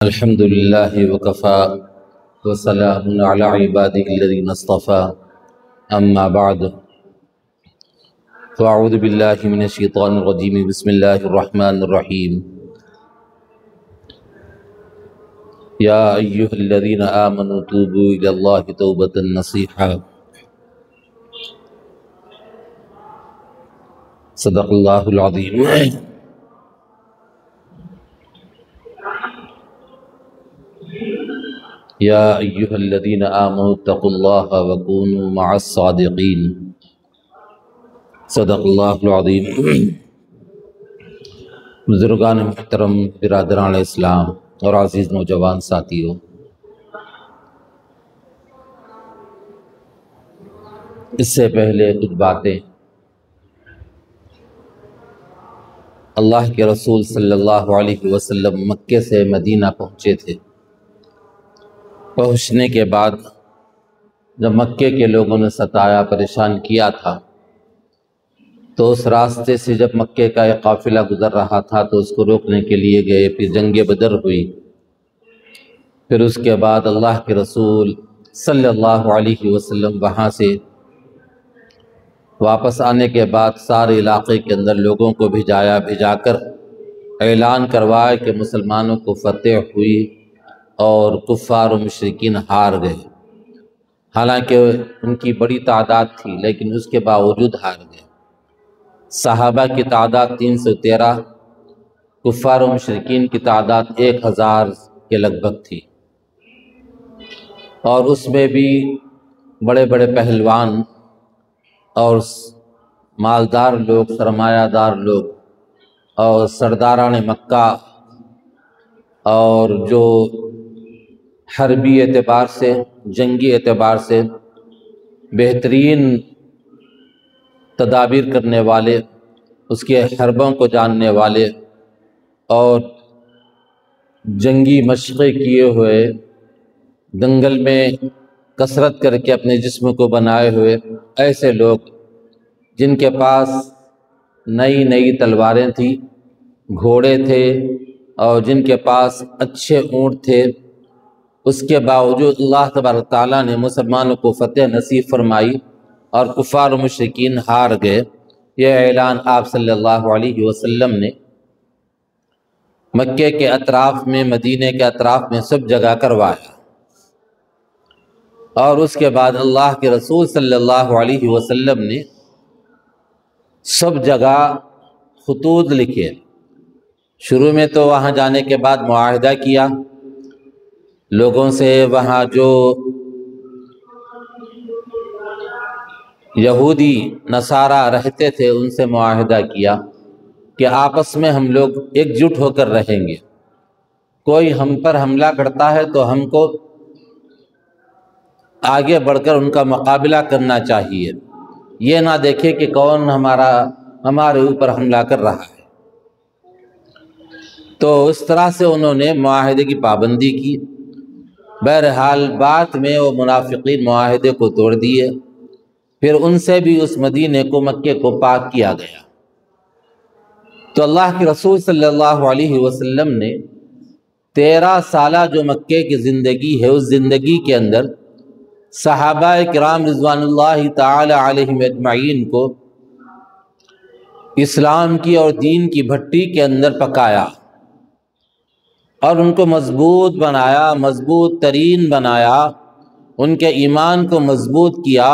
الحمد لله وكفى وسلام على عباده الذين اصطفى أما بعد فأعوذ بالله من الشيطان الرجيم بسم الله الرحمن الرحيم يا أيها الذين آمنوا توبوا إلى الله توبة نصيحا صدق الله العظيم يا أيها الذين آمنوا اتقوا الله وكونوا مع الصادقين صدق اللہ العظیم۔ بزرگان محترم، برادران اسلام اور عزیز نوجوان ساتھیوں، اس سے پہلے کچھ باتیں اللہ کے رسول صلی اللہ علیہ وسلم مکے سے مدینہ پہنچے تھے۔ پہنچنے کے بعد جب مکے کے لوگوں نے ستایا، پریشان کیا تھا، تو اس راستے سے جب مکے کا ایک قافلہ گزر رہا تھا تو اس کو روکنے کے لیے گئے۔ پھر جنگ بدر ہوئی۔ پھر اس کے بعد اللہ کے رسول صلی اللہ علیہ وسلم وہاں سے واپس آنے کے بعد سارے علاقے کے اندر لوگوں کو بھیجا کر اعلان کروایا کہ مسلمانوں کو فتح ہوئی اور کفار و مشرکین ہار گئے۔ حالانکہ ان کی بڑی تعداد تھی لیکن اس کے باوجود ہار گئے۔ صحابہ کی تعداد 313، کفار و مشرکین کی تعداد 1000 کے لگ بھگ تھی، اور اس میں بھی بڑے بڑے پہلوان اور مالدار لوگ، سرمایہ دار لوگ اور سرداران مکہ، اور جو حربی اعتبار سے، جنگی اعتبار سے بہترین تدابیر کرنے والے، اس کے حربوں کو جاننے والے اور جنگی مشقیں کیے ہوئے، دنگل میں کثرت کر کے اپنے جسم کو بنائے ہوئے ایسے لوگ، جن کے پاس نئی نئی تلواریں تھیں، گھوڑے تھے، اور جن کے پاس اچھے اونٹ تھے، اس کے باوجود اللہ تبارک تعالیٰ نے مسلمانوں کو فتح نصیب فرمائی اور کفار و مشرکین ہار گئے۔ یہ اعلان آپ صلی اللہ علیہ وسلم نے مکے کے اطراف میں، مدینے کے اطراف میں سب جگہ کروایا، اور اس کے بعد اللہ کے رسول صلی اللہ علیہ وسلم نے سب جگہ خطوط لکھے۔ شروع میں تو وہاں جانے کے بعد معاہدہ کیا لوگوں سے، وہاں جو یہودی نصارہ رہتے تھے ان سے معاہدہ کیا کہ آپس میں ہم لوگ ایک جٹ ہو کر رہیں گے۔ کوئی ہم پر حملہ کرتا ہے تو ہم کو آگے بڑھ کر ان کا مقابلہ کرنا چاہیے، یہ نہ دیکھے کہ کون ہمارے اوپر حملہ کر رہا ہے۔ تو اس طرح سے انہوں نے معاہدے کی پابندی کی۔ بہرحال بعد میں وہ منافقین معاہدے کو توڑ دیے، پھر ان سے بھی اس مدینے کو، مکے کو پاک کیا گیا۔ تو اللہ کے رسول صلی اللہ علیہ وسلم نے 13 سالہ جو مکے کی زندگی ہے، اس زندگی کے اندر صحابہ کرام رضوان اللہ تعالی علیہم اجمعین کو اسلام کی اور دین کی بھٹی کے اندر پکایا، اور ان کو مضبوط بنایا، مضبوط ترین بنایا، ان کے ایمان کو مضبوط کیا،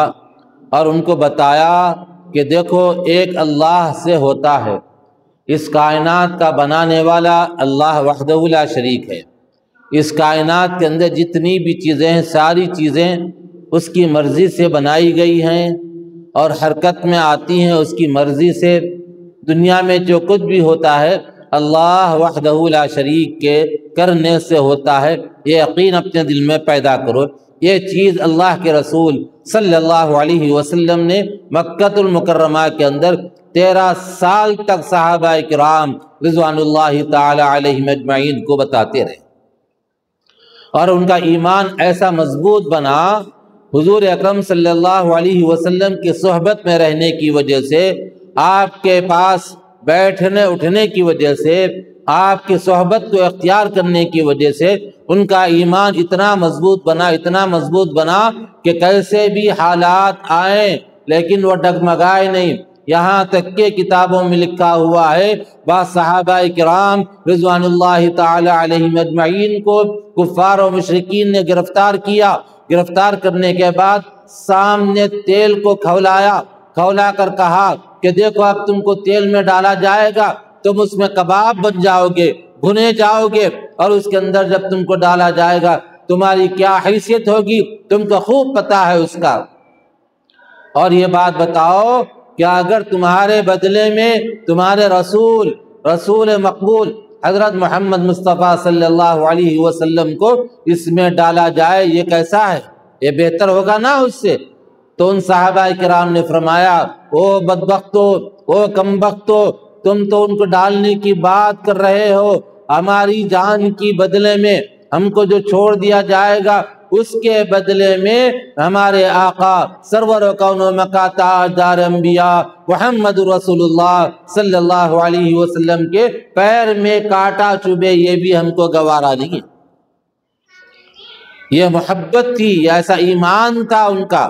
اور ان کو بتایا کہ دیکھو ایک اللہ سے ہوتا ہے، اس کائنات کا بنانے والا اللہ وحدہ لا شریک ہے۔ اس کائنات کے اندر جتنی بھی چیزیں ہیں، ساری چیزیں اس کی مرضی سے بنائی گئی ہیں اور حرکت میں آتی ہیں اس کی مرضی سے۔ دنیا میں جو کچھ بھی ہوتا ہے اللہ وحدہ لا شریک کے کرنے سے ہوتا ہے، یہ یقین اپنے دل میں پیدا کرو۔ یہ چیز اللہ کے رسول صلی اللہ علیہ وسلم نے مکہ المکرمہ کے اندر 13 سال تک صحابہ کرام رضوان اللہ تعالی علیہم اجمعین کو بتاتے رہے، اور ان کا ایمان ایسا مضبوط بنا۔ حضور اکرم صلی اللہ علیہ وسلم کی صحبت میں رہنے کی وجہ سے، آپ کے پاس بیٹھنے اٹھنے کی وجہ سے، آپ کی صحبت کو اختیار کرنے کی وجہ سے ان کا ایمان اتنا مضبوط بنا کہ کیسے بھی حالات آئیں لیکن وہ ڈگمگائے نہیں۔ یہاں تک کہ کتابوں میں لکھا ہوا ہے بعض صحابہ کرام رضوان اللہ تعالی علیہم اجمعین کو کفار و مشرکین نے گرفتار کیا۔ گرفتار کرنے کے بعد سامنے تیل کو کھولا کر کہا کہ دیکھو اب تم کو تیل میں ڈالا جائے گا، تم اس میں کباب بن جاؤ گے، بھنے جاؤ گے، اور اس کے اندر جب تم کو ڈالا جائے گا تمہاری کیا حیثیت ہوگی تم کو خوب پتہ ہے اس کا۔ اور یہ بات بتاؤ کہ اگر تمہارے بدلے میں تمہارے رسول مقبول حضرت محمد مصطفیٰ صلی اللہ علیہ وسلم کو اس میں ڈالا جائے، یہ کیسا ہے؟ یہ بہتر ہوگا نا اس سے۔ تو ان صحابہ کرام نے فرمایا او بدبختو، او کمبختو، تم تو ان کو ڈالنے کی بات کر رہے ہو، ہماری جان کی بدلے میں ہم کو جو چھوڑ دیا جائے گا اس کے بدلے میں ہمارے آقا سرور کون و مکان تاجدار انبیاء محمد رسول اللہ صلی اللہ علیہ وسلم کے پیر میں کانٹا چبھے یہ بھی ہم کو گوارا نہیں۔ یہ محبت تھی، ایسا ایمان تھا ان کا،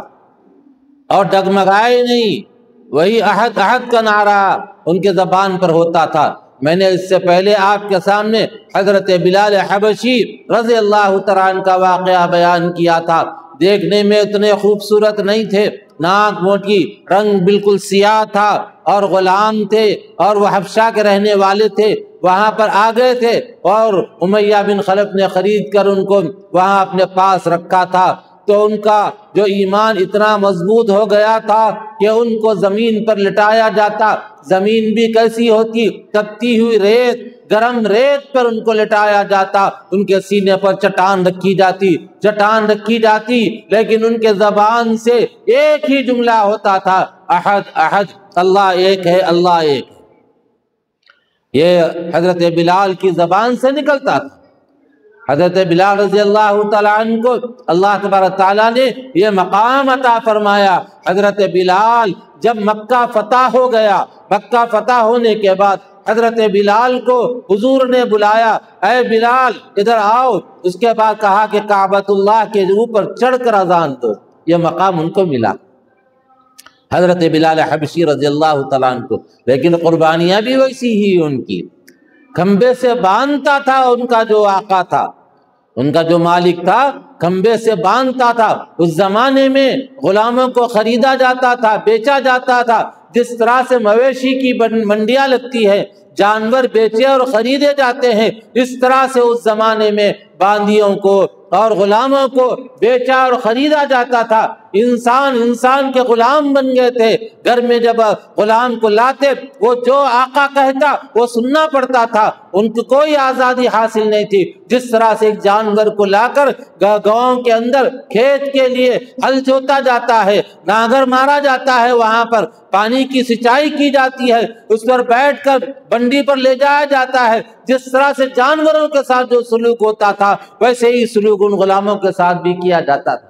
اور ڈگمگائے نہیں۔ وہی احد احد کا نعرہ ان کے زبان پر ہوتا تھا۔ میں نے اس سے پہلے آپ کے سامنے حضرت بلال حبشی رضی اللہ تعالیٰ عنہ کا واقعہ بیان کیا تھا۔ دیکھنے میں اتنے خوبصورت نہیں تھے، ناک موٹی، رنگ بالکل سیاہ تھا، اور غلام تھے، اور وہ حبشہ کے رہنے والے تھے۔ وہاں پر آ گئے تھے اور امیہ بن خلف نے خرید کر ان کو وہاں اپنے پاس رکھا تھا۔ تو ان کا جو ایمان اتنا مضبوط ہو گیا تھا کہ ان کو زمین پر لٹایا جاتا، زمین بھی کیسی ہوتی، تپتی ہوئی ریت، گرم ریت پر ان کو لٹایا جاتا، ان کے سینے پر چٹان رکھی جاتی، لیکن ان کے زبان سے ایک ہی جملہ ہوتا تھا، احد احد، اللہ ایک ہے، اللہ ایک ہے۔ یہ حضرت بلال کی زبان سے نکلتا تھا۔ حضرت بلال رضی اللہ تعالیٰ عنہ کو اللہ تبارک تعالیٰ نے یہ مقام عطا فرمایا۔ حضرت بلال جب مکہ فتح ہو گیا، مکہ فتح ہونے کے بعد حضرت بلال کو حضور نے بلایا، اے بلال ادھر آؤ۔ اس کے بعد کہا کہ کعبۃ اللہ کے اوپر چڑھ کر اذان دو۔ یہ مقام ان کو ملا حضرت بلال حبشی رضی اللہ تعالیٰ عنہ کو۔ لیکن قربانیاں بھی ویسی ہی ان کی، کھمبے سے باندھتا تھا ان کا جو آقا تھا، ان کا جو مالک تھا، کھمبے سے باندھتا تھا۔ اس زمانے میں غلاموں کو خریدا جاتا تھا، بیچا جاتا تھا، جس طرح سے مویشی کی منڈیاں لگتی ہے، جانور بیچے اور خریدے جاتے ہیں، اس طرح سے اس زمانے میں باندیوں کو اور غلاموں کو بیچا اور خریدا جاتا تھا۔ انسان کے غلام بن گئے تھے۔ گھر میں جب غلام کو لاتے وہ جو آقا کہتا وہ سننا پڑتا تھا، ان کو کوئی آزادی حاصل نہیں تھی۔ جس طرح سے ایک جانور کو لا کر گاؤں کے اندر کھیت کے لیے ہل جوتا جاتا ہے، ناگر مارا جاتا ہے، وہاں پر پانی کی سینچائی کی جاتی ہے، اس پر بیٹھ کر بنڈی پر لے جایا جاتا ہے، جس طرح سے جانوروں کے ساتھ جو سلوک ہوتا تھا ویسے ہی سلوک ان غلاموں کے ساتھ بھی کیا جاتا تھا۔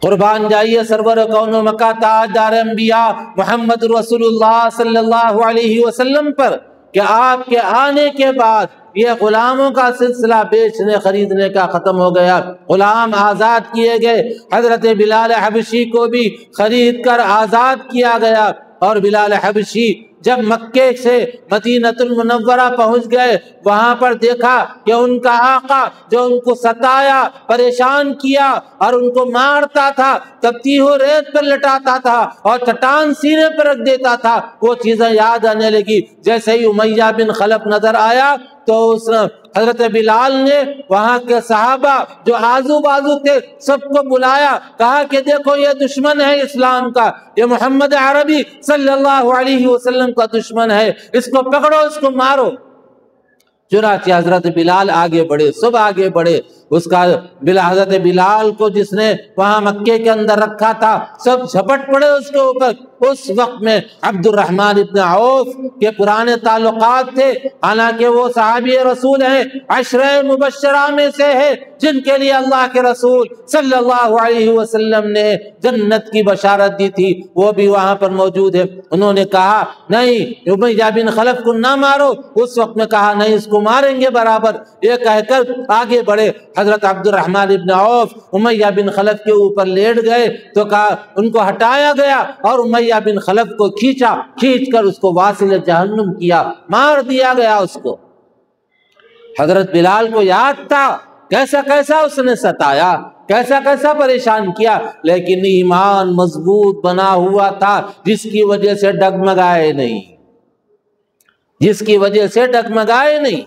قربان جائیے سرور کون و مکان تاجدار انبیاء محمد رسول اللہ صلی اللہ علیہ وسلم پر کہ آپ کے آنے کے بعد یہ غلاموں کا سلسلہ بیچنے خریدنے کا ختم ہو گیا، غلام آزاد کیے گئے۔ حضرت بلال حبشی کو بھی خرید کر آزاد کیا گیا، اور بلال حبشی جب مکے سے مدینۃ المنورہ پہنچ گئے، وہاں پر دیکھا کہ ان کا آقا جو ان کو ستایا، پریشان کیا اور ان کو مارتا تھا، تپتی ہوئی ریت پر لٹاتا تھا اور چٹان سینے پر رکھ دیتا تھا، وہ چیزیں یاد آنے لگی۔ جیسے ہی امیہ بن خلف نظر آیا تو اس حضرت بلال نے وہاں کے صحابہ جو آزو بازو تھے سب کو بلایا، کہا کہ دیکھو یہ دشمن ہے اسلام کا، یہ محمد عربی صلی اللہ علیہ وسلم کا دشمن ہے، اس کو پکڑو، اس کو مارو۔ چنانچہ حضرت بلال آگے بڑھے، سب آگے بڑھے، اس کا حضرت بلال کو جس نے وہاں مکے کے اندر رکھا تھا سب جھپٹ پڑے اس کے اوپر۔ اس وقت میں عبد الرحمن ابن عوف کے پرانے تعلقات تھے، حالانکہ وہ صحابی رسول ہیں، عشرہ مبشرہ میں سے ہے جن کے لیے اللہ کے رسول صلی اللہ علیہ وسلم نے جنت کی بشارت دی تھی، وہ بھی وہاں پر موجود ہے۔ انہوں نے کہا نہیں امیہ بن خلف کو نہ مارو، اس وقت میں کہا نہیں اس کو ماریں گے برابر، یہ کہہ کر آگے بڑھے۔ حضرت عبد الرحمن ابن عوف امیہ بن خلف کے اوپر لیٹ گئے تو کہا ان کو ہٹایا گیا اور امیہ بن خلف کو کھینچ کر اس کو واصل جہنم کیا، مار دیا گیا اس کو۔ حضرت بلال کو یاد تھا کیسا کیسا اس نے ستایا، کیسا کیسا پریشان کیا، لیکن ایمان مضبوط بنا ہوا تھا جس کی وجہ سے ڈگمگائے نہیں، جس کی وجہ سے ڈگمگائے نہیں۔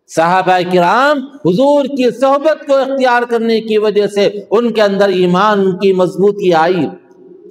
صحابہ کرام حضور کی صحبت کو اختیار کرنے کی وجہ سے ان کے اندر ایمان کی مضبوطی آئی،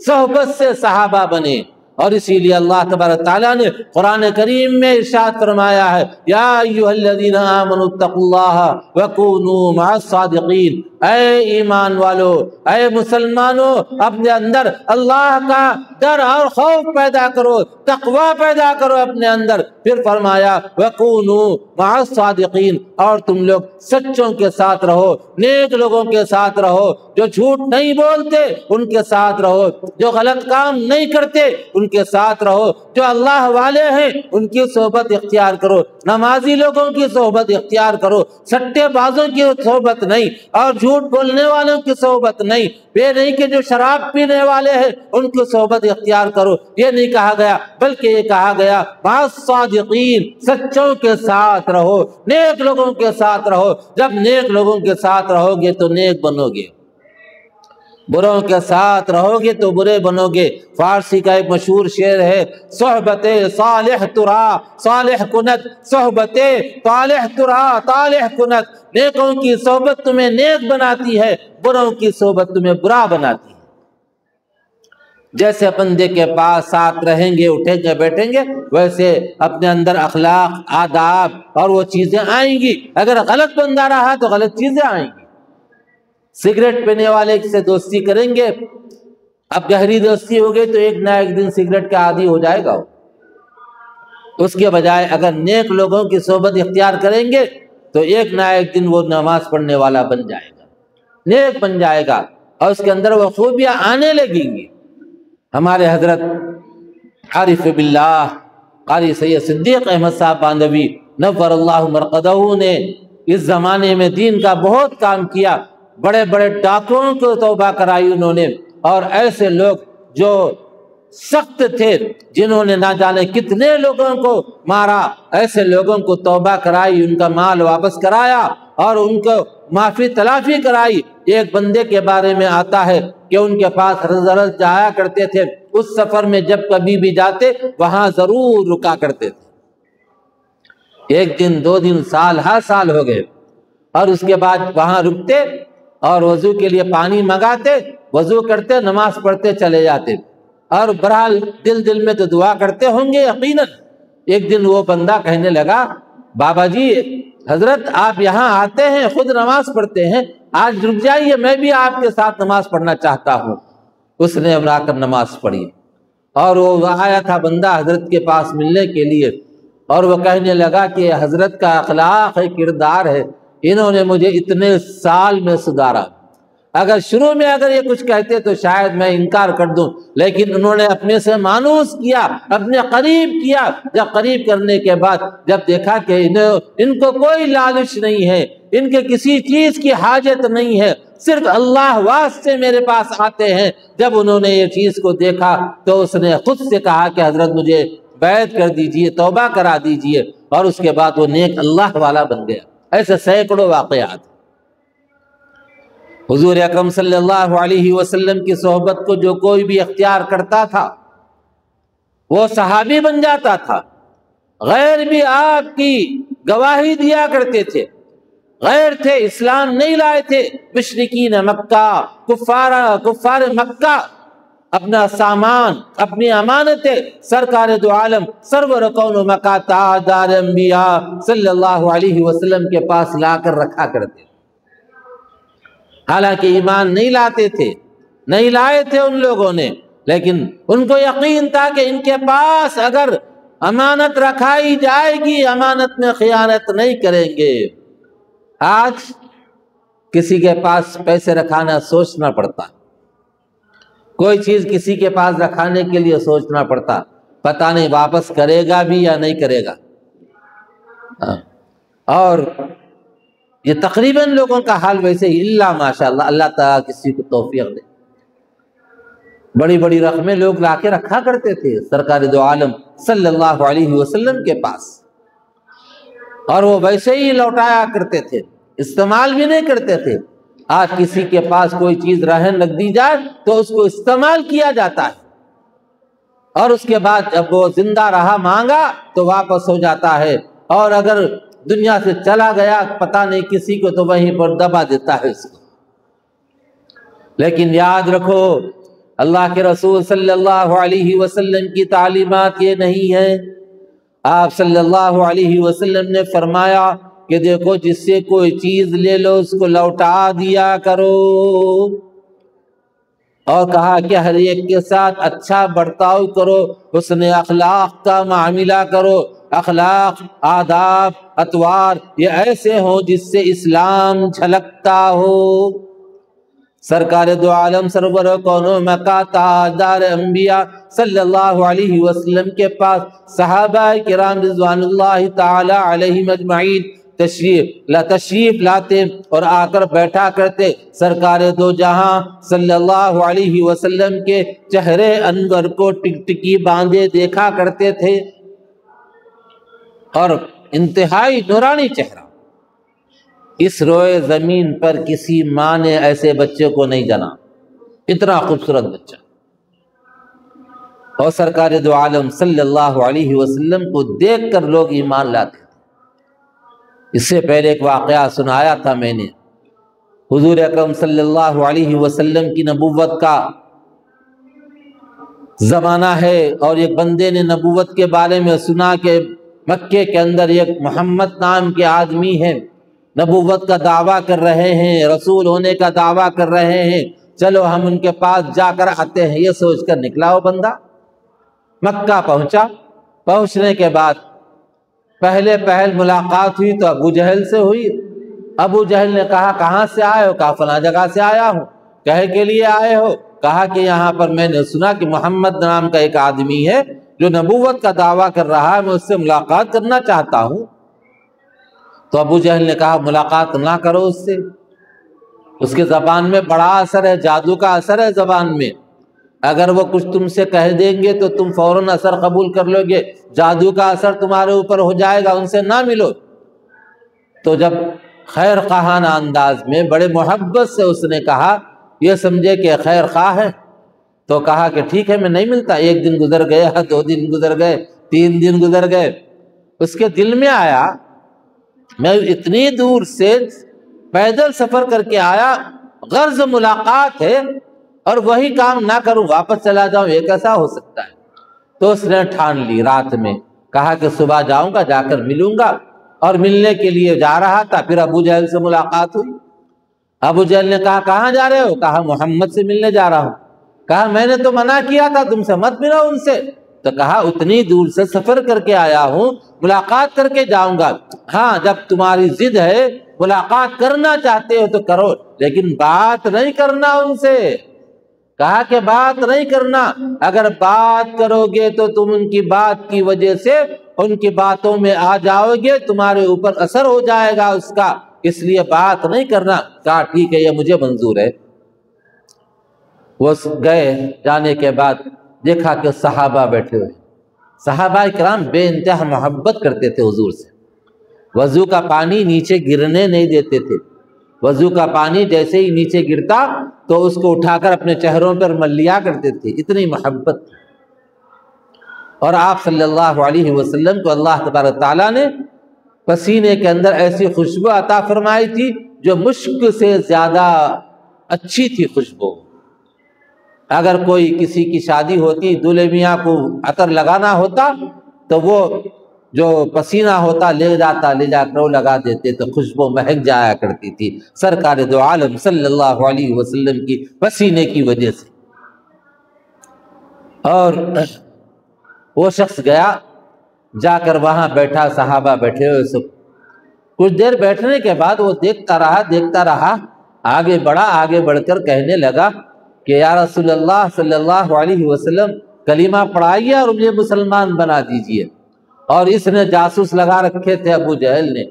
صحبت سے صحابہ بنے، اور اسی لیے اللہ تبارک تعالیٰ نے قرآن کریم میں ارشاد فرمایا ہے یا ایھا الذین آمنوا اتقوا اللہ وکونوا مع الصادقین، اے ایمان والو، اے مسلمانوں، اپنے اندر اللہ کا ڈر اور خوف پیدا کرو، تقوی پیدا کرو اپنے اندر۔ پھر فرمایا وکونوا مع الصادقین، اور تم لوگ سچوں کے ساتھ رہو، نیک لوگوں کے ساتھ رہو، جو جھوٹ نہیں بولتے ان کے ساتھ رہو، جو غلط کام نہیں کرتے ان کے ساتھ رہو، جو اللہ والے ہیں ان کی صحبت اختیار کرو، نمازی لوگوں کی صحبت اختیار کرو، سٹے بازوں کی صحبت نہیں، اور جھوٹ بولنے والوں کی صحبت نہیں، یہ نہیں کہ جو شراب پینے والے ہیں ان کی صحبت اختیار کرو، یہ نہیں کہا گیا، بلکہ یہ کہا گیا مع الصادقین، سچوں کے ساتھ رہو، نیک لوگوں کے ساتھ رہو۔ جب نیک لوگوں کے ساتھ رہو گے تو نیک بنو گے، بروں کے ساتھ رہو گے تو برے بنو گے۔ فارسی کا ایک مشہور شعر ہے صحبت صالح ترا صالح کنت، صحبت صالح ترا صالح کنت، نیکوں کی صحبت تمہیں نیک بناتی ہے، بروں کی صحبت تمہیں برا بناتی ہے۔ جیسے بندے کے پاس ساتھ رہیں گے، اٹھیں گے، بیٹھیں گے، ویسے اپنے اندر اخلاق، آداب اور وہ چیزیں آئیں گی۔ اگر غلط بندہ رہا تو غلط چیزیں آئیں گی۔ سگریٹ پینے والے سے دوستی کریں گے، اب گہری دوستی ہو گئی تو ایک نہ ایک دن سگریٹ کا عادی ہو جائے گا۔ اس کے بجائے اگر نیک لوگوں کی صحبت اختیار کریں گے تو ایک نہ ایک دن وہ نماز پڑھنے والا بن جائے گا، نیک بن جائے گا، اور اس کے اندر وہ خوبیاں آنے لگیں گی۔ ہمارے حضرت عارف باللہ قاری سید صدیق احمد صاحب باندھوی نور اللہ مرقدہ نے اس زمانے میں دین کا بہت کام کیا، بڑے بڑے ڈاکوؤں کو توبہ کرائی انہوں نے، اور ایسے لوگ جو سخت تھے جنہوں نے نہ جانے کتنے لوگوں کو مارا، ایسے لوگوں کو توبہ کرائی، ان کا مال واپس کرایا اور ان کو معافی تلافی کرائی۔ ایک بندے کے بارے میں آتا ہے کہ ان کے پاس حضرت جایا کرتے تھے، اس سفر میں جب کبھی بھی جاتے وہاں ضرور رکا کرتے تھے، ایک دن، دو دن، سال ہر سال ہو گئے، اور اس کے بعد وہاں رکتے اور وضو کے لیے پانی منگاتے، وضو کرتے، نماز پڑھتے چلے جاتے، اور بہرحال دل میں تو دعا کرتے ہوں گے یقیناً۔ ایک دن وہ بندہ کہنے لگا بابا جی حضرت آپ یہاں آتے ہیں، خود نماز پڑھتے ہیں، آج رک جائیے، میں بھی آپ کے ساتھ نماز پڑھنا چاہتا ہوں۔ اس نے اب آ کر نماز پڑھی، اور وہ آیا تھا بندہ حضرت کے پاس ملنے کے لیے، اور وہ کہنے لگا کہ حضرت کا اخلاق ہے، کردار ہے، انہوں نے مجھے اتنے سال میں سدھارا، اگر شروع میں اگر یہ کچھ کہتے تو شاید میں انکار کر دوں، لیکن انہوں نے اپنے سے مانوس کیا، اپنے قریب کیا۔ جب قریب کرنے کے بعد جب دیکھا کہ ان کو کوئی لالچ نہیں ہے، ان کے کسی چیز کی حاجت نہیں ہے، صرف اللہ واسطے میرے پاس آتے ہیں، جب انہوں نے یہ چیز کو دیکھا تو اس نے خود سے کہا کہ حضرت مجھے بیعت کر دیجئے، توبہ کرا دیجئے، اور اس کے بعد وہ نیک اللہ والا بن گیا۔ ایسے سینکڑوں واقعات۔ حضور اکرم صلی اللہ علیہ وسلم کی صحبت کو جو کوئی بھی اختیار کرتا تھا وہ صحابی بن جاتا تھا، غیر بھی آپ کی گواہی دیا کرتے تھے، غیر تھے، اسلام نہیں لائے تھے، مشرکین مکہ، کفار مکہ اپنا سامان، اپنی امانتیں سرکار دو عالم سرور کون و مکہ تاجدار انبیاء صلی اللہ علیہ وسلم کے پاس لا کر رکھا کرتے، حالانکہ ایمان نہیں لاتے تھے، نہیں لائے تھے ان لوگوں نے، لیکن ان کو یقین تھا کہ ان کے پاس اگر امانت رکھائی جائے گی امانت میں خیانت نہیں کریں گے۔ آج کسی کے پاس پیسے رکھانا سوچنا پڑتا، کوئی چیز کسی کے پاس رکھانے کے لیے سوچنا پڑتا، پتہ نہیں واپس کرے گا بھی یا نہیں کرے گا۔ اور یہ تقریباً لوگوں کا حال ویسے ہی، اللہ ماشاءاللہ، اللہ تعالیٰ کسی کو توفیق دے۔ بڑی بڑی رقمیں لوگ لا کے رکھا کرتے تھے سرکار دو عالم صلی اللہ علیہ وسلم کے پاس، اور وہ ویسے ہی لوٹایا کرتے تھے، استعمال بھی نہیں کرتے تھے۔ آج کسی کے پاس کوئی چیز رہن رکھ دی جائے تو اس کو استعمال کیا جاتا ہے، اور اس کے بعد جب وہ زندہ رہا مانگا تو واپس ہو جاتا ہے، اور اگر دنیا سے چلا گیا پتہ نہیں کسی کو تو وہیں پر دبا دیتا ہے اس کو۔ لیکن یاد رکھو اللہ کے رسول صلی اللہ علیہ وسلم کی تعلیمات یہ نہیں ہے۔ آپ صلی اللہ علیہ وسلم نے فرمایا کہ دیکھو جس سے کوئی چیز لے لو اس کو لوٹا دیا کرو، اور کہا کہ ہر ایک کے ساتھ اچھا برتاؤ کرو، حسن اخلاق کا معاملہ کرو۔ اخلاق، آداب، اطوار یہ ایسے ہوں جس سے اسلام جھلکتا ہو۔ سرکار دو عالم سرور کون و مکان تاجدار انبیاء صلی اللہ علیہ وسلم کے پاس صحابہ کرام رضوان اللہ تعالی علیہم اجمعین تشریف لاتے اور آ کر بیٹھا کرتے، سرکار دو جہاں صلی اللہ علیہ وسلم کے چہرے انور کو ٹکٹکی باندھے دیکھا کرتے تھے، اور انتہائی نورانی چہرہ۔ اس روئے زمین پر کسی ماں نے ایسے بچے کو نہیں جنا، اتنا خوبصورت بچہ۔ اور سرکار دو عالم صلی اللہ علیہ وسلم کو دیکھ کر لوگ ایمان لاتے تھے۔ اس سے پہلے ایک واقعہ سنایا تھا میں نے، حضور اکرم صلی اللہ علیہ وسلم کی نبوت کا زمانہ ہے، اور ایک بندے نے نبوت کے بارے میں سنا کہ مکے کے اندر ایک محمد نام کے آدمی ہیں، نبوت کا دعویٰ کر رہے ہیں، رسول ہونے کا دعویٰ کر رہے ہیں، چلو ہم ان کے پاس جا کر آتے ہیں۔ یہ سوچ کر نکلا وہ بندہ، مکہ پہنچا۔ پہنچنے کے بعد پہل ملاقات ہوئی تو ابو جہل سے ہوئی۔ ابو جہل نے کہا کہاں سے آئے ہو؟ کہا فلاں جگہ سے آیا ہوں۔ کہے کے لیے آئے ہو؟ کہا کہ یہاں پر میں نے سنا کہ محمد نام کا ایک آدمی ہے جو نبوت کا دعویٰ کر رہا ہے، میں اس سے ملاقات کرنا چاہتا ہوں۔ تو ابو جہل نے کہا ملاقات نہ کرو اس سے، اس کے زبان میں بڑا اثر ہے، جادو کا اثر ہے زبان میں، اگر وہ کچھ تم سے کہہ دیں گے تو تم فوراً اثر قبول کر لو گے، جادو کا اثر تمہارے اوپر ہو جائے گا، ان سے نہ ملو۔ تو جب خیر خواہانہ انداز میں بڑے محبت سے اس نے کہا، یہ سمجھے کہ خیر خواہ ہے، تو کہا کہ ٹھیک ہے میں نہیں ملتا۔ ایک دن گزر گیا، 2 دن گزر گئے، 3 دن گزر گئے۔ اس کے دل میں آیا میں اتنی دور سے پیدل سفر کر کے آیا، غرض ملاقات ہے، اور وہی کام نہ کروں واپس چلا جاؤں، یہ کیسا ہو سکتا ہے؟ تو اس نے ٹھان لی رات میں، کہا کہ صبح جاؤں گا، جا کر ملوں گا، اور ملنے کے لیے جا رہا تھا۔ پھر ابو جہل سے ملاقات ہوئی۔ ابو جہل نے کہا کہاں جا رہے ہو؟ کہا محمد سے ملنے جا رہا ہوں۔ کہا میں نے تو منع کیا تھا تم سے مت ملو ان سے۔ تو کہا اتنی دور سے سفر کر کے آیا ہوں، ملاقات کر کے جاؤں گا۔ ہاں جب تمہاری ضد ہے، ملاقات کرنا چاہتے ہو تو کرو، لیکن بات نہیں کرنا ان سے۔ کہا کہ بات نہیں کرنا، اگر بات کرو گے تو تم ان کی بات کی وجہ سے ان کی باتوں میں آ جاؤ گے، تمہارے اوپر اثر ہو جائے گا اس کا، اس لیے بات نہیں کرنا۔ کہا ٹھیک ہے یہ مجھے منظور ہے۔ وہ گئے، جانے کے بعد دیکھا کہ صحابہ بیٹھے ہوئے، صحابہ کرام بے انتہا محبت کرتے تھے حضور سے، وضو کا پانی نیچے گرنے نہیں دیتے تھے، وضو کا پانی جیسے ہی نیچے گرتا تو اس کو اٹھا کر اپنے چہروں پر مل لیا کرتے تھے، اتنی محبت تھی۔ اور آپ صلی اللہ علیہ وسلم کو اللہ تبارک تعالیٰ نے پسینے کے اندر ایسی خوشبو عطا فرمائی تھی جو مشک سے زیادہ اچھی تھی خوشبو۔ اگر کوئی کسی کی شادی ہوتی، دولہے میاں کو عطر لگانا ہوتا تو وہ جو پسینہ ہوتا لے جا کر وہ لگا دیتے تو خوشبو مہک جایا کرتی تھی سرکار دو عالم صلی اللہ علیہ وسلم کی پسینے کی وجہ سے۔ اور وہ شخص گیا، جا کر وہاں بیٹھا، صحابہ بیٹھے ہوئے سب، کچھ دیر بیٹھنے کے بعد وہ دیکھتا رہا، آگے بڑھ کر کہنے لگا کہ یا رسول اللہ صلی اللہ علیہ وسلم کلمہ پڑھائیے اور مجھے مسلمان بنا دیجئے۔ اور اس نے جاسوس لگا رکھے تھے ابو جہل نے،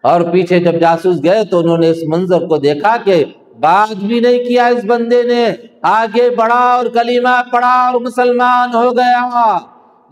اور پیچھے جب جاسوس گئے تو انہوں نے اس منظر کو دیکھا کہ بات بھی نہیں کیا اس بندے نے، آگے بڑھا اور کلمہ پڑھا اور مسلمان ہو گیا۔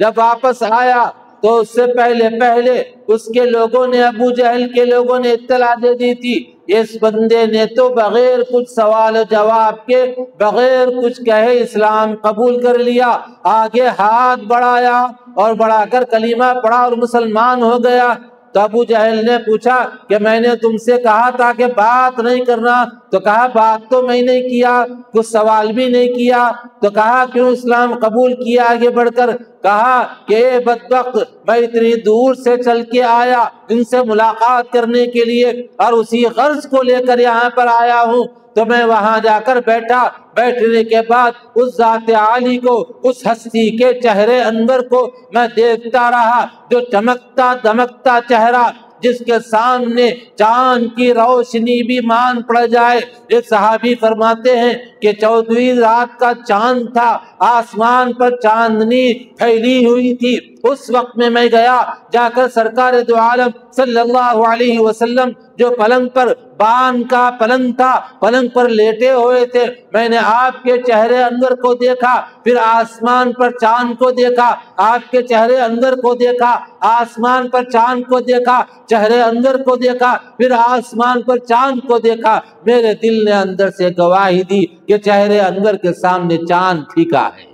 جب واپس آیا تو اس سے پہلے اس کے لوگوں نے، ابو جہل کے لوگوں نے اطلاع دے دی تھی، اس بندے نے تو بغیر کچھ سوال و جواب کے، بغیر کچھ کہے اسلام قبول کر لیا، آگے ہاتھ بڑھایا اور بڑھا کر کلمہ پڑھا اور مسلمان ہو گیا۔ تو ابو جہل نے پوچھا کہ میں نے تم سے کہا تھا کہ بات نہیں کرنا، تو کہا بات تو میں نہیں کیا، کچھ سوال بھی نہیں کیا، تو کہا کیوں اسلام قبول کیا؟ آگے بڑھ کر کہا کہ اے بدبخت، میں اتنی دور سے چل کے آیا ان سے ملاقات کرنے کے لیے اور اسی غرض کو لے کر یہاں پر آیا ہوں، تو میں وہاں جا کر بیٹھا، بیٹھنے کے بعد اس ذات عالی کو، اس ہستی کے چہرے انور کو میں دیکھتا رہا، جو چمکتا دمکتا چہرہ، جس کے سامنے چاند کی روشنی بھی مان پڑ جائے۔ ایک صحابی فرماتے ہیں کہ 14ویں رات کا چاند تھا، آسمان پر چاندنی پھیلی ہوئی تھی، اس وقت میں گیا، جا کر سرکار دو عالم صلی اللہ علیہ وسلم جو پلنگ پر، بان کا پلنگ تھا، پلنگ پر لیٹے ہوئے تھے، میں نے آپ کے چہرے انور کو دیکھا، پھر آسمان پر چاند کو دیکھا، آپ کے چہرے انور کو دیکھا، آسمان پر چاند کو دیکھا، چہرے انور کو دیکھا، پھر آسمان پر چاند کو دیکھا۔ میرے دل نے اندر سے گواہی دی کہ چہرے انور کے سامنے چاند پھیکا ہے،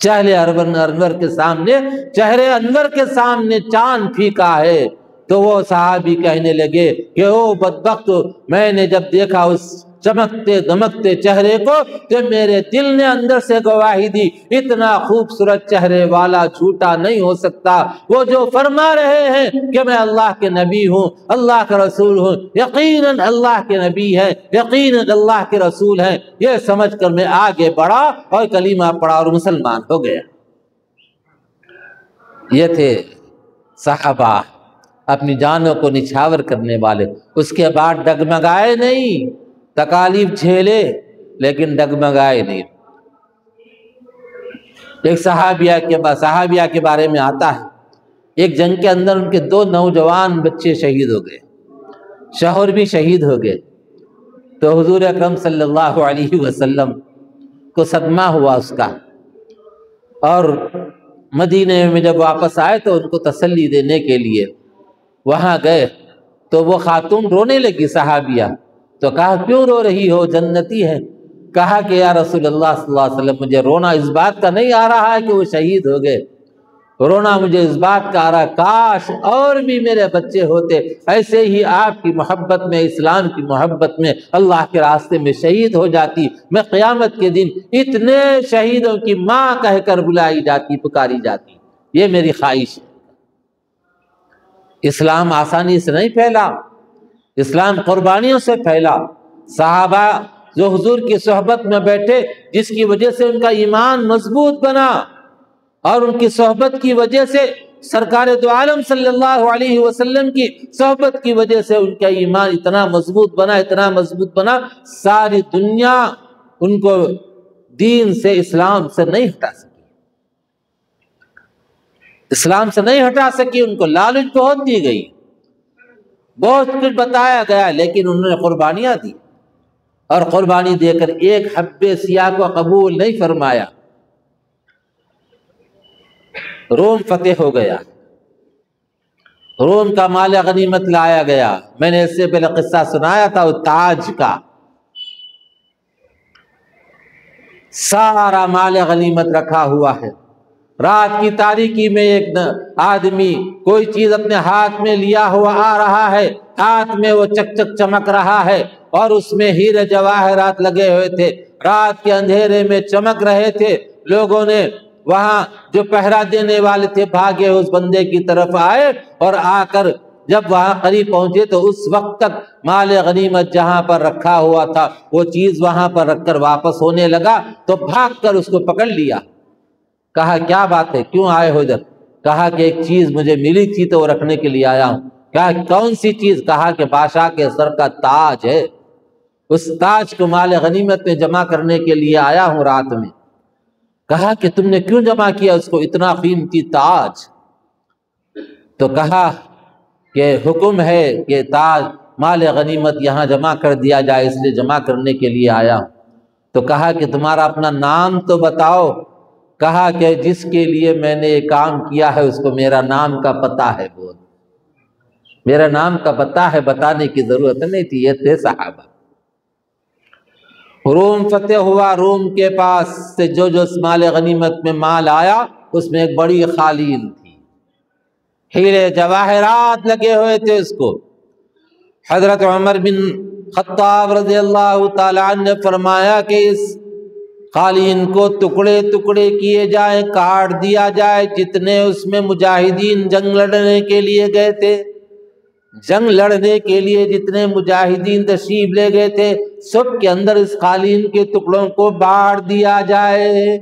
چہرے انور کے سامنے، چہرے انور کے سامنے چاند پھیکا ہے۔ تو وہ صحابی کہنے لگے کہ او بدبخت، میں نے جب دیکھا اس چمکتے دمکتے چہرے کو تو میرے دل نے اندر سے گواہی دی، اتنا خوبصورت چہرے والا جھوٹا نہیں ہو سکتا۔ وہ جو فرما رہے ہیں کہ میں اللہ کے نبی ہوں، اللہ کا رسول ہوں، یقیناً اللہ کے نبی ہے، یقیناً اللہ کے رسول ہیں، یہ سمجھ کر میں آگے بڑھا اور کلمہ پڑھا اور مسلمان ہو گیا۔ یہ تھے صحابہ، اپنی جانوں کو نچھاور کرنے والے۔ اس کے بعد ڈگمگائے نہیں، تکالیف جھیلے لیکن ڈگمگائے نہیں۔ ایک صحابیہ کے بارے میں آتا ہے، ایک جنگ کے اندر ان کے 2 نوجوان بچے شہید ہو گئے، شوہر بھی شہید ہو گئے۔ تو حضور اکرم صلی اللہ علیہ وسلم کو صدمہ ہوا اس کا، اور مدینے میں جب واپس آئے تو ان کو تسلی دینے کے لیے وہاں گئے، تو وہ خاتون رونے لگی صحابیہ۔ تو کہا کیوں رو رہی ہو، جنتی ہے؟ کہا کہ یا رسول اللہ صلی اللہ علیہ وسلم، مجھے رونا اس بات کا نہیں آ رہا ہے کہ وہ شہید ہو گئے، رونا مجھے اس بات کا آ رہا ہے کاش اور بھی میرے بچے ہوتے، ایسے ہی آپ کی محبت میں، اسلام کی محبت میں، اللہ کے راستے میں شہید ہو جاتی، میں قیامت کے دن اتنے شہیدوں کی ماں کہہ کر بلائی جاتی، پکاری جاتی۔ یہ میری خواہش ہے۔ اسلام آسانی سے نہیں پھیلا، اسلام قربانیوں سے پھیلا۔ صحابہ جو حضور کی صحبت میں بیٹھے، جس کی وجہ سے ان کا ایمان مضبوط بنا، اور ان کی صحبت کی وجہ سے، سرکار دو عالم صلی اللہ علیہ وسلم کی صحبت کی وجہ سے ان کا ایمان اتنا مضبوط بنا، اتنا مضبوط بنا، ساری دنیا ان کو دین سے، اسلام سے نہیں ہٹا سکی، اسلام سے نہیں ہٹا سکی۔ ان کو لالچ بہت دی گئی، بہت کچھ بتایا گیا، لیکن انہوں نے قربانیاں دی، اور قربانی دے کر ایک حبّ سیاہ کو قبول نہیں فرمایا۔ روم فتح ہو گیا، روم کا مال غنیمت لایا گیا۔ میں نے اس سے پہلے قصہ سنایا تھا وہ تاج کا، سارا مال غنیمت رکھا ہوا ہے۔ رات کی تاریکی میں ایک آدمی کوئی چیز اپنے ہاتھ میں لیا ہوا آ رہا ہے، ہاتھ میں وہ چک چک چمک رہا ہے، اور اس میں ہیرے جواہرات لگے ہوئے تھے، رات کے اندھیرے میں چمک رہے تھے۔ لوگوں نے وہاں جو پہرا دینے والے تھے بھاگے اس بندے کی طرف آئے، اور آ کر جب وہاں قریب پہنچے تو اس وقت تک مال غنیمت جہاں پر رکھا ہوا تھا وہ چیز وہاں پر رکھ کر واپس ہونے لگا، تو بھاگ کر اس کو پکڑ لیا۔ کہا کیا بات ہے، کیوں آئے ہو ادھر؟ کہا کہ ایک چیز مجھے ملی تھی تو وہ رکھنے کے لیے آیا ہوں۔ کہا کون سی چیز؟ کہا کہ بادشاہ کے سر کا تاج ہے، اس تاج کو مال غنیمت میں جمع کرنے کے لیے آیا ہوں رات میں۔ کہا کہ تم نے کیوں جمع کیا اس کو، اتنا قیمتی تاج؟ تو کہا کہ حکم ہے کہ تاج مال غنیمت یہاں جمع کر دیا جائے، اس لیے جمع کرنے کے لیے آیا ہوں۔ تو کہا کہ تمہارا اپنا نام تو بتاؤ۔ کہا کہ جس کے لیے میں نے یہ کام کیا ہے اس کو میرا نام کا پتہ ہے، بول میرا نام کا پتہ ہے، بتانے کی ضرورت نہیں تھی، یہ تھے صحابہ۔ روم فتح ہوا، روم کے پاس سے جو مال غنیمت میں مال آیا اس میں ایک بڑی قالین تھی، ہیرے جواہرات لگے ہوئے تھے اس کو۔ حضرت عمر بن خطاب رضی اللہ تعالیٰ عنہ نے فرمایا کہ اس قالین کو ٹکڑے ٹکڑے کیے جائیں، کاٹ دیا جائے، جتنے اس میں مجاہدین جنگ لڑنے کے لیے گئے تھے، جنگ لڑنے کے لیے جتنے مجاہدین تشریف لے گئے تھے، سب کے اندر اس قالین کے ٹکڑوں کو بانٹ دیا جائے۔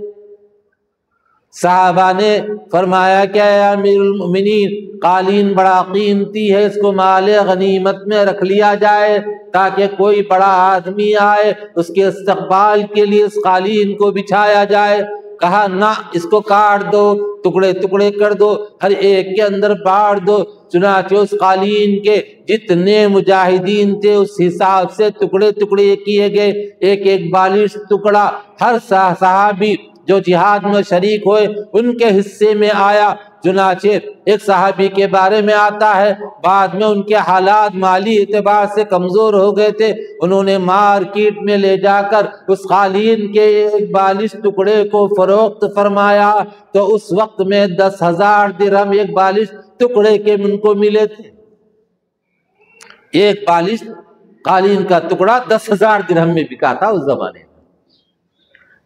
صحابہ نے فرمایا کہ اے امیر المؤمنین، قالین بڑا قیمتی ہے، اس کو مال غنیمت میں رکھ لیا جائے تاکہ کوئی بڑا آدمی آئے اس کے استقبال کے لیے اس قالین کو بچھایا جائے۔ کہا نہ، اس کو کاٹ دو، ٹکڑے ٹکڑے کر دو، ہر ایک کے اندر بانٹ دو۔ چنانچہ اس قالین کے جتنے مجاہدین تھے اس حساب سے ٹکڑے ٹکڑے کیے گئے، ایک ایک بالش ٹکڑا ہر صحابی جو جہاد میں شریک ہوئے ان کے حصے میں آیا۔ چنانچہ ایک صحابی کے بارے میں آتا ہے، بعد میں ان کے حالات مالی اعتبار سے کمزور ہو گئے تھے، انہوں نے مارکیٹ میں لے جا کر اس قالین کے ایک بالش ٹکڑے کو فروخت فرمایا، تو اس وقت میں 10,000 درہم ایک بالش ٹکڑے کے ان کو ملے تھے۔ ایک بالش قالین کا ٹکڑا 10,000 درہم میں بکا تھا اس زمانے میں۔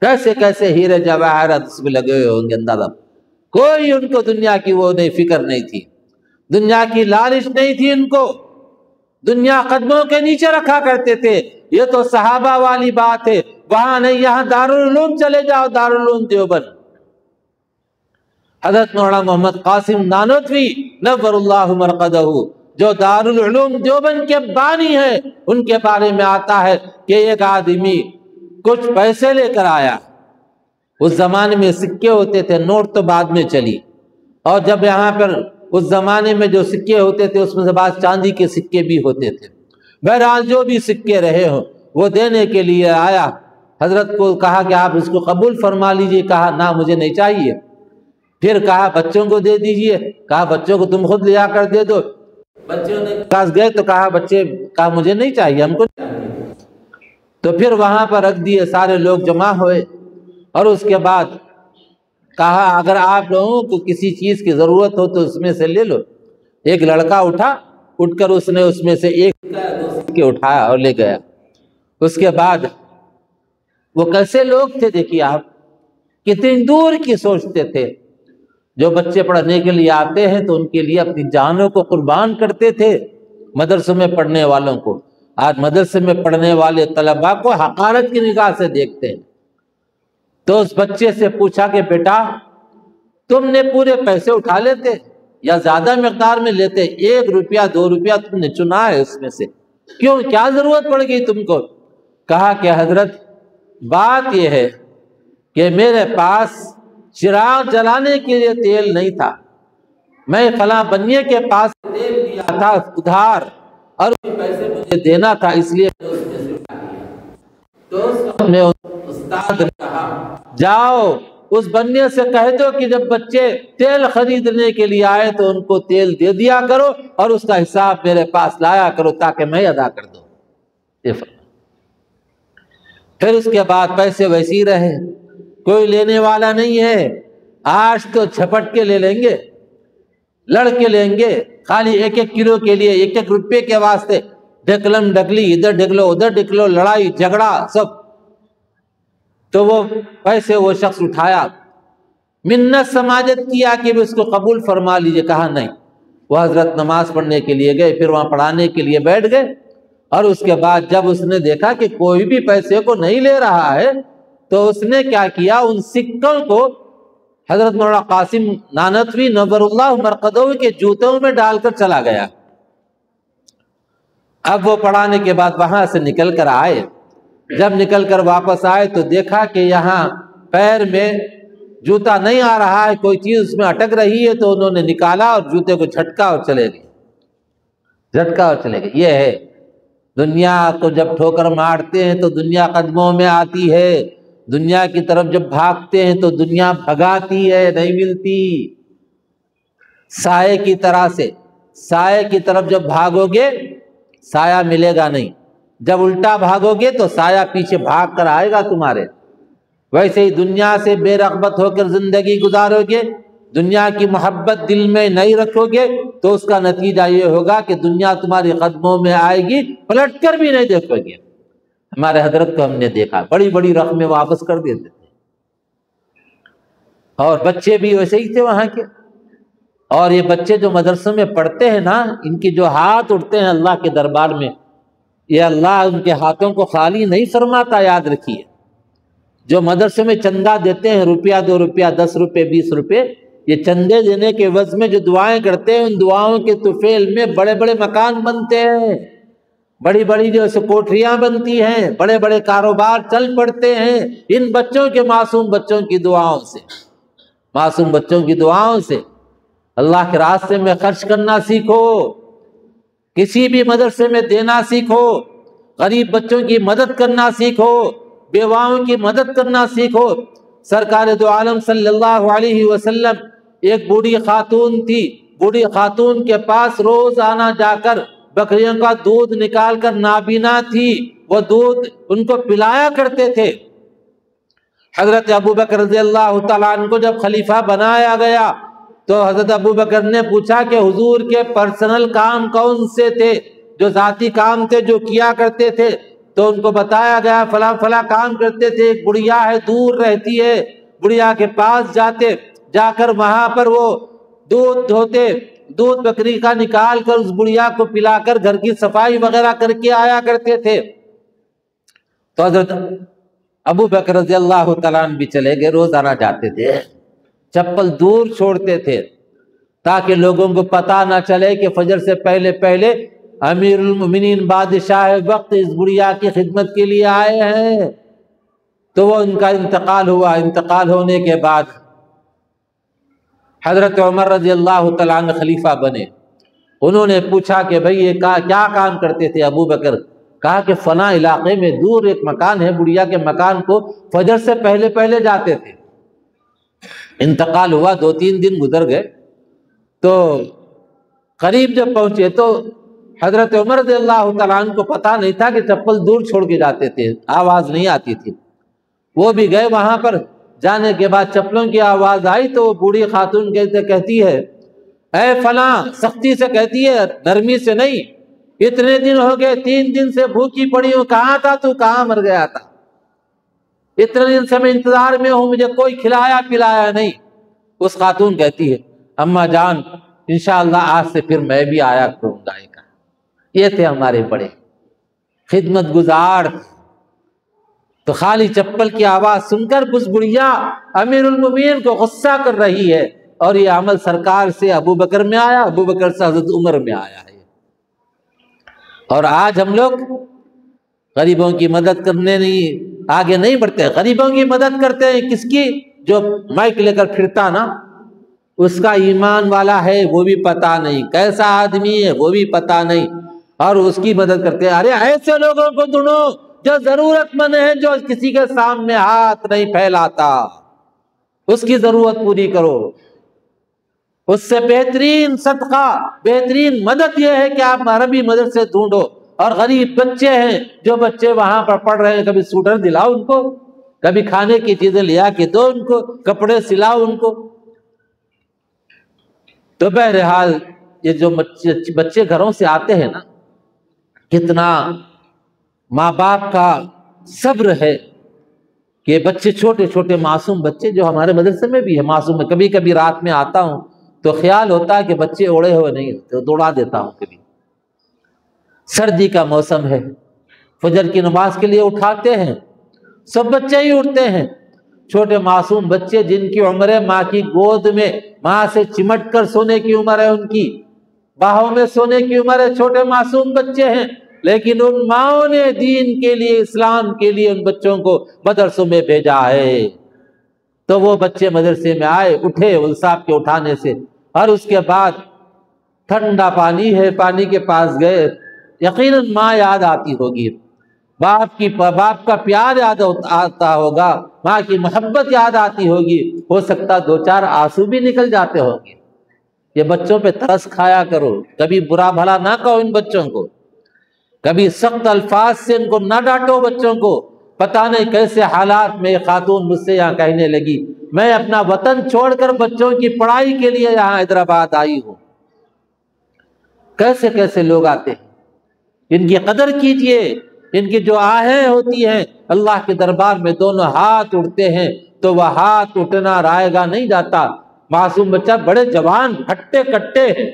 کیسے کیسے ہیرے جواہرات اس میں لگے ہوئے ہوں گے اندازہ۔ کوئی ان کو دنیا کی وہ نہیں، فکر نہیں تھی، دنیا کی لالچ نہیں تھی ان کو، دنیا قدموں کے نیچے رکھا کرتے تھے۔ یہ تو صحابہ والی بات ہے، وہاں نہیں، یہاں دارالعلوم چلے جاؤ، دارالعلوم دیوبند۔ حضرت مولانا محمد قاسم نانوتوی نور اللہ مرقدہ جو دارالعلوم دیوبند کے بانی ہیں، ان کے بارے میں آتا ہے کہ ایک آدمی کچھ پیسے لے کر آیا۔ اس زمانے میں سکے ہوتے تھے، نوٹ تو بعد میں چلی، اور جب یہاں پر اس زمانے میں جو سکے ہوتے تھے اس میں سے بعض چاندی کے سکے بھی ہوتے تھے۔ بہرحال جو بھی سکے رہے ہوں وہ دینے کے لیے آیا، حضرت کو کہا کہ آپ اس کو قبول فرما لیجئے، کہا نہ مجھے نہیں چاہیے۔ پھر کہا بچوں کو دے دیجئے، کہا بچوں کو تم خود لے آ کر دے دو۔ بچوں نے پاس گئے تو کہا بچے، کہا مجھے نہیں چاہیے، ہم کو نہیں چاہیے۔ تو پھر وہاں پر رکھ دیے، سارے لوگ جمع ہوئے، اور اس کے بعد کہا اگر آپ لوگوں کو کسی چیز کی ضرورت ہو تو اس میں سے لے لو۔ ایک لڑکا اٹھ کر اس نے اس میں سے ایک دو سکے اٹھایا اور لے گیا۔ اس کے بعد وہ کیسے لوگ تھے دیکھیے آپ، کتنی دور کی سوچتے تھے۔ جو بچے پڑھنے کے لیے آتے ہیں تو ان کے لیے اپنی جانوں کو قربان کرتے تھے، مدرسوں میں پڑھنے والوں کو۔ آج مدرسے میں پڑھنے والے طلباء کو حقارت کی نگاہ سے دیکھتے ہیں۔ تو اس بچے سے پوچھا کہ بیٹا تم نے پورے پیسے اٹھا لیتے یا زیادہ مقدار میں لیتے؟ 1 روپیہ 2 روپیہ تم نے چنا ہے اس میں سے، کیوں، کیا ضرورت پڑ گئی تم کو؟ کہا کہ حضرت بات یہ ہے کہ میرے پاس چراغ جلانے کے لیے تیل نہیں تھا، میں فلاں بنیے کے پاس تیل لیا تھا ادھار، اور پیسے مجھے دینا تھا، اس لیے اس میں سے اٹھا لیا۔ تو اس وقت میں استاد نے کہا جاؤ اس بنیے سے کہہ دو کہ جب بچے تیل خریدنے کے لیے آئے تو ان کو تیل دے دیا کرو اور اس کا حساب میرے پاس لایا کرو تاکہ میں ادا کر دوں۔ پھر اس کے بعد پیسے ویسے ہی رہے، کوئی لینے والا نہیں ہے۔ آج تو جھپٹ کے لے لیں گے، لڑ کے لیں گے، خالی 1-1 کلو کے لیے 1-1 روپے کے واسطے ڈھکلم ڈھکلی، ادھر ڈھکلو ادھر ڈھکلو، لڑائی جھگڑا سب۔ تو وہ پیسے وہ شخص اٹھایا، منت سماجت کیا کہ اس کو قبول فرما لیجیے، کہا نہیں۔ وہ حضرت نماز پڑھنے کے لیے گئے، پھر وہاں پڑھانے کے لیے بیٹھ گئے، اور اس کے بعد جب اس نے دیکھا کہ کوئی بھی پیسے کو نہیں لے رہا ہے تو اس نے کیا کیا، ان سکوں کو حضرت مولانا قاسم نانوتوی نور اللہ مرقدہ کے جوتوں میں ڈال کر چلا گیا۔ اب وہ پڑھانے کے بعد وہاں سے نکل کر آئے، جب نکل کر واپس آئے تو دیکھا کہ یہاں پیر میں جوتا نہیں آ رہا ہے، کوئی چیز اس میں اٹک رہی ہے، تو انہوں نے نکالا اور جوتے کو جھٹکا اور چلے گئے، جھٹکا اور چلے گئے۔ یہ ہے دنیا کو جب ٹھوکر مارتے ہیں تو دنیا قدموں میں آتی ہے، دنیا کی طرف جب بھاگتے ہیں تو دنیا بھگاتی ہے، نہیں ملتی۔ سائے کی طرح سے، سائے کی طرف جب بھاگو گے سایہ ملے گا نہیں، جب الٹا بھاگو گے تو سایہ پیچھے بھاگ کر آئے گا تمہارے۔ ویسے ہی دنیا سے بے رغبت ہو کر زندگی گزارو گے، دنیا کی محبت دل میں نہیں رکھو گے تو اس کا نتیجہ یہ ہوگا کہ دنیا تمہاری قدموں میں آئے گی، پلٹ کر بھی نہیں دیکھو گے۔ ہمارے حضرت کو ہم نے دیکھا، بڑی بڑی رقمیں واپس کر دیتے تھے، اور بچے بھی ویسے ہی تھے وہاں کے۔ اور یہ بچے جو مدرسوں میں پڑھتے ہیں نا، ان کی جو ہاتھ اٹھتے ہیں اللہ کے دربار میں، یہ اللہ ان کے ہاتھوں کو خالی نہیں فرماتا، یاد رکھیے۔ جو مدرسے میں چندہ دیتے ہیں، روپیہ 2 روپیہ 10 روپے 20 روپے، یہ چندے دینے کے عوض میں جو دعائیں کرتے ہیں، ان دعاؤں کے طفیل میں بڑے بڑے مکان بنتے ہیں، بڑی بڑی جو کوٹریاں بنتی ہیں، بڑے بڑے کاروبار چل پڑتے ہیں، ان بچوں کے، معصوم بچوں کی دعاؤں سے، معصوم بچوں کی دعاؤں سے۔ اللہ کے راستے میں خرچ کرنا سیکھو، کسی بھی مدرسے میں دینا سیکھو، غریب بچوں کی مدد کرنا سیکھو، بیواؤں کی مدد کرنا سیکھو۔ سرکار دو عالم صلی اللہ علیہ وسلم، ایک بوڑھی خاتون تھی، بوڑھی خاتون کے پاس روز آنا جا کر بکریوں کا دودھ نکال کر، نابینا تھی، وہ دودھ ان کو پلایا کرتے تھے۔ حضرت ابوبکر رضی اللہ تعالیٰ عنہ کو جب خلیفہ بنایا گیا تو حضرت ابوبکر نے پوچھا کہ حضور کے پرسنل کام کون سے تھے، جو ذاتی کام تھے جو کیا کرتے تھے؟ تو ان کو بتایا گیا فلاں فلاں کام کرتے تھے، ایک بڑھیا ہے دور رہتی ہے، بڑھیا کے پاس جاتے، جا کر وہاں پر وہ دودھ دھوتے، دودھ بکری کا نکال کر اس بڑھیا کو پلا کر گھر کی صفائی وغیرہ کر کے آیا کرتے تھے۔ تو حضرت ابو بکر رضی اللہ تعالیٰ عنہ بھی چلے گئے، روزانہ جاتے تھے، چپل دور چھوڑتے تھے تاکہ لوگوں کو پتہ نہ چلے کہ فجر سے پہلے پہلے امیر المومنین بادشاہ وقت اس بڑھیا کی خدمت کے لیے آئے ہیں۔ تو وہ ان کا انتقال ہوا۔ انتقال ہونے کے بعد حضرت عمر رضی اللہ تعالیٰ عنہ خلیفہ بنے۔ انہوں نے پوچھا کہ بھئی یہ کیا کام کرتے تھے ابو بکر؟ کہا کہ فلاں علاقے میں دور ایک مکان ہے، بڑھیا کے مکان کو فجر سے پہلے پہلے جاتے تھے۔ انتقال ہوا، 2-3 دن گزر گئے، تو قریب جب پہنچے تو حضرت عمر رضی اللہ تعالیٰ عنہ کو پتہ نہیں تھا کہ چپل دور چھوڑ کے جاتے تھے، آواز نہیں آتی تھی۔ وہ بھی گئے وہاں پر، جانے کے بعد چپلوں کی آواز آئی تو وہ بوڑھی خاتون کہتی ہے، اے فلاں، سختی سے کہتی ہے، نرمی سے نہیں، اتنے دن ہو گئے، 3 دن سے بھوکی پڑی ہوں، کہاں تھا تو؟ کہاں مر گیا تھا؟ اتنے دن سے میں انتظار میں ہوں، مجھے کوئی کھلایا پلایا نہیں۔ اس خاتون کہتی ہے، اماں جان انشاءاللہ آج سے پھر میں بھی آیا کروں گا۔ یہ تھے ہمارے بڑے خدمت گزار۔ تو خالی چپل کی آواز سن کر اس بڑھیا امیر المومنین کو غصہ کر رہی ہے، اور یہ عمل سرکار سے ابو بکر میں آیا، ابو بکر سے حضرت عمر میں آیا ہے۔ اور آج ہم لوگ غریبوں کی مدد کرنے نہیں آگے نہیں بڑھتے، غریبوں کی مدد کرتے ہیں کس کی؟ جو مائک لے کر پھرتا نا، اس کا ایمان والا ہے وہ بھی پتہ نہیں، کیسا آدمی ہے وہ بھی پتہ نہیں، اور اس کی مدد کرتے ہیں۔ ارے ایسے لوگوں کو ڈھونڈو جو ضرورت مند ہے، جو کسی کے سامنے ہاتھ نہیں پھیلاتا، اس کی ضرورت پوری کرو۔ اس سے بہترین صدقہ، بہترین مدد یہ ہے کہ آپ عربی مدرسے ڈھونڈو، اور غریب بچے ہیں، جو بچے وہاں پر پڑھ رہے ہیں، کبھی سوٹر دلاؤ ان کو، کبھی کھانے کی چیزیں لیا کے دو ان کو، کپڑے سلاؤ ان کو۔ تو بہرحال یہ جو بچے گھروں سے آتے ہیں نا، کتنا ماں باپ کا صبر ہے کہ بچے چھوٹے چھوٹے معصوم بچے جو ہمارے مدرسے میں بھی ہے معصوم ہے، کبھی کبھی رات میں آتا ہوں تو خیال ہوتا ہے کہ بچے اوڑے ہوئے نہیں ہوتے، دوڑا دیتا ہوں کبھی۔ سردی کا موسم ہے، فجر کی نماز کے لیے اٹھاتے ہیں، سب بچے ہی اٹھتے ہیں، چھوٹے معصوم بچے جن کی عمر ہے ماں کی گود میں ماں سے چمٹ کر سونے کی عمر ہے، ان کی باہوں میں سونے کی عمر ہے، چھوٹے معصوم بچے ہیں، لیکن ان ماؤں نے دین کے لیے اسلام کے لیے ان بچوں کو مدرسوں میں بھیجا ہے۔ تو وہ بچے مدرسے میں آئے، اٹھے صاحب کے اٹھانے سے، اور اس کے بعد ٹھنڈا پانی ہے، پانی کے پاس گئے، یقیناً ماں یاد آتی ہوگی، باپ کا پیار یاد آتا ہوگا، ماں کی محبت یاد آتی ہوگی، ہو سکتا دو چار آنسو بھی نکل جاتے ہوں گے۔ یہ بچوں پہ ترس کھایا کرو، کبھی برا بھلا نہ کہو ان بچوں کو، کبھی سخت الفاظ سے ان کو نہ ڈانٹو بچوں کو۔ پتہ نہیں کیسے حالات میں خاتون مجھ سے یہاں کہنے لگی میں اپنا وطن چھوڑ کر بچوں کی پڑھائی کے لیے یہاں حیدرآباد آئی ہوں۔ کیسے کیسے لوگ آتے ہیں، ان کی قدر کیجئے، ان کی جو آہیں ہوتی ہیں اللہ کے دربار میں دونوں ہاتھ اٹھتے ہیں تو وہ ہاتھ اٹھنا رائے گا نہیں جاتا۔ معصوم بچہ بڑے جوان ہٹے کٹے ہیں،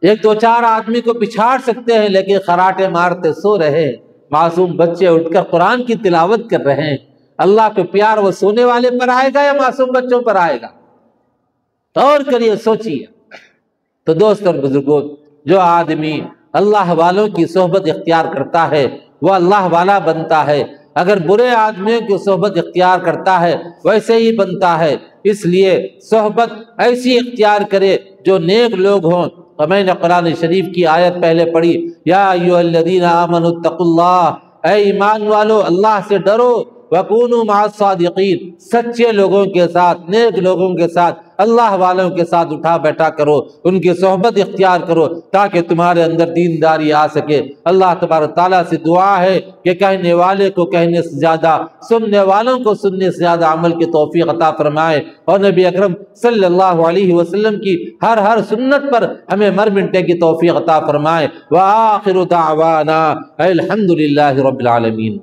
ایک دو چار آدمی کو پچھاڑ سکتے ہیں لیکن خراٹے مارتے سو رہے ہیں۔ معصوم بچے اٹھ کر قرآن کی تلاوت کر رہے ہیں۔ اللہ کو پیار وہ سونے والے پر آئے گا یا معصوم بچوں پر آئے گا؟ غور کریے، سوچیے۔ تو دوست اور بزرگوں، جو آدمی اللہ والوں کی صحبت اختیار کرتا ہے وہ اللہ والا بنتا ہے، اگر برے آدمیوں کی صحبت اختیار کرتا ہے ویسے ہی بنتا ہے۔ اس لیے صحبت ایسی اختیار کرے جو نیک لوگ ہوں۔ اور میں نے قرآن شریف کی آیت پہلے پڑھی، یا ایھا الذین آمنوا اتقوا اللہ، اے ایمان والو اللہ سے ڈرو، وکونوا مع الصادقین، سچے لوگوں کے ساتھ، نیک لوگوں کے ساتھ، اللہ والوں کے ساتھ اٹھا بیٹھا کرو، ان کی صحبت اختیار کرو تاکہ تمہارے اندر دینداری آ سکے۔ اللہ تبارک تعالیٰ سے دعا ہے کہ کہنے والے کو کہنے سے زیادہ، سننے والوں کو سننے سے زیادہ عمل کی توفیق عطا فرمائے، اور نبی اکرم صلی اللہ علیہ وسلم کی ہر سنت پر ہمیں مر مٹنے کی توفیق عطا فرمائے۔ وآخر دعوانا الحمد للہ رب العالمین۔